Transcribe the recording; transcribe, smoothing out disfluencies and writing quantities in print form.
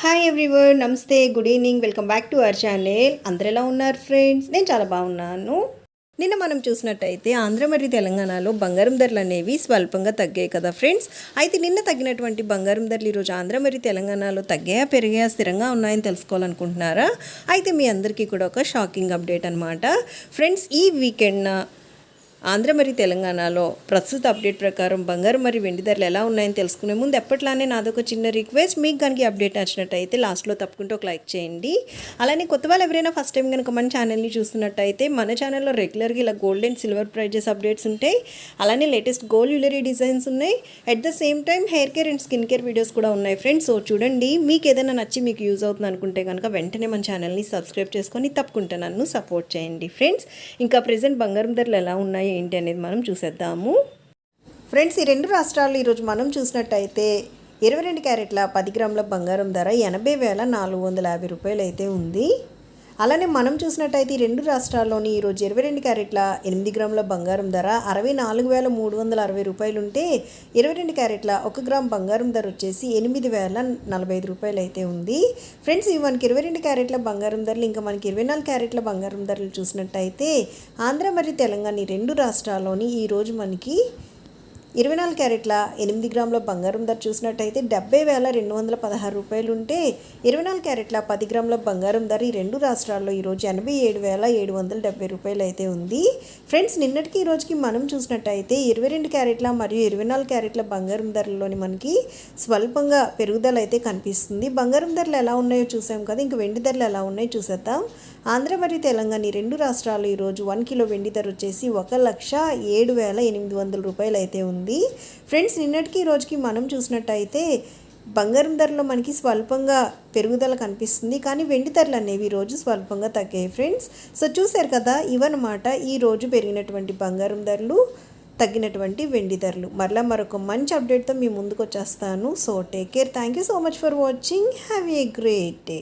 Hi everyone, నమస్తే, good evening, welcome back to our channel. అందరు ఎలా ఉన్నారు ఫ్రెండ్స్? నేను చాలా బాగున్నాను. నిన్న మనం చూసినట్టయితే ఆంధ్ర మరియు తెలంగాణలో బంగారం ధరలు అనేవి స్వల్పంగా తగ్గాయి కదా ఫ్రెండ్స్. అయితే నిన్న తగ్గినటువంటి బంగారం ధరలు ఈరోజు ఆంధ్ర మరియు తెలంగాణలో తగ్గాయా పెరిగాయా స్థిరంగా ఉన్నాయని తెలుసుకోవాలనుకుంటున్నారా? అయితే మీ అందరికీ కూడా ఒక షాకింగ్ అప్డేట్ అనమాట ఫ్రెండ్స్. ఈ వీకెండ్న ఆంధ్ర మరియు తెలంగాణలో ప్రస్తుత అప్డేట్ ప్రకారం బంగారం మరియు వెండి ధరలు ఎలా ఉన్నాయని తెలుసుకునే ముందు ఎప్పట్లానే నాదొక చిన్న రిక్వెస్ట్, మీకు కనుక అప్డేట్ నచ్చినట్టయితే లాస్ట్లో తప్పకుండా ఒక లైక్ చేయండి. అలానే కొత్త వాళ్ళు ఎవరైనా ఫస్ట్ టైం కనుక మన ఛానల్ని చూస్తున్నట్టయితే మన ఛానల్లో రెగ్యులర్గా ఇలా gold and silver prices updates ఉంటాయి. అలానే లేటెస్ట్ గోల్డ్ జ్యువెలరీ డిజైన్స్ ఉన్నాయి. At the same time hair care and skin care videos కూడా ఉన్నాయి ఫ్రెండ్స్. సో చూడండి, మీకు ఏదైనా నచ్చి మీకు యూజ్ అవుతుంది అనుకుంటే కనుక వెంటనే మన ఛానల్ని సబ్స్క్రైబ్ చేసుకొని తప్పకుండా నన్ను సపోర్ట్ చేయండి ఫ్రెండ్స్. ఇంకా ప్రెజెంట్ బంగారం ధరలు ఎలా ఉన్నాయి ఏంటి అనేది మనం చూసేద్దాము ఫ్రెండ్స్. ఈ రెండు రాష్ట్రాల్లో ఈరోజు మనం చూసినట్టయితే 22 క్యారెట్ల 10 గ్రాముల బంగారం ధర 80,450 రూపాయలు అయితే ఉంది. అలానే మనం చూసినట్టయితే ఈ రెండు రాష్ట్రాల్లోని ఈరోజు 22 క్యారెట్ల 8 గ్రాముల బంగారం ధర 64,360 రూపాయలు ఉంటే 22 క్యారెట్ల 1 గ్రామ్ బంగారం ధర వచ్చేసి 8,045 రూపాయలు అయితే ఉంది ఫ్రెండ్స్. ఇవి మనకి 22 క్యారెట్ల బంగారం ధరలు. ఇంకా మనకి 24 క్యారెట్ల బంగారం ధరలు చూసినట్టయితే ఆంధ్ర మరియు తెలంగాణ ఈ రెండు రాష్ట్రాల్లోని ఈరోజు మనకి 24 క్యారెట్ల 8 గ్రాముల బంగారం ధర చూసినట్టయితే 70,216 రూపాయలు ఉంటే 24 క్యారెట్ల 10 గ్రాముల బంగారం ధర ఈ రెండు రాష్ట్రాల్లో ఈరోజు 87,770 రూపాయలు అయితే ఉంది ఫ్రెండ్స్. నిన్నటికి ఈ రోజుకి మనం చూసినట్టయితే 22 క్యారెట్ల మరియు 24 క్యారెట్ల బంగారం ధరల్లోని మనకి స్వల్పంగా పెరుగుదల అయితే కనిపిస్తుంది. బంగారం ధరలు ఎలా ఉన్నాయో చూసాం కదా, ఇంక వెండి ధరలు ఎలా ఉన్నాయో చూసేద్దాం. ఆంధ్ర మరియు తెలంగాణ ఈ రెండు రాష్ట్రాలు ఈరోజు 1 కిలో వెండి ధర వచ్చేసి 1,07,800 రూపాయలు అయితే ఉంది ఫ్రెండ్స్. నిన్నటికి ఈ రోజుకి మనం చూసినట్టయితే బంగారం ధరలో మనకి స్వల్పంగా పెరుగుదల కనిపిస్తుంది, కానీ వెండి ధరలు అనేవి ఈరోజు స్వల్పంగా తగ్గాయి ఫ్రెండ్స్. సో చూశారు కదా, ఇవన్నమాట ఈరోజు పెరిగినటువంటి బంగారం ధరలు, తగ్గినటువంటి వెండి ధరలు. మరలా మరొక మంచి అప్డేట్తో మీ ముందుకు వచ్చేస్తాను. So take care. Thank you so much for watching. Have a great day.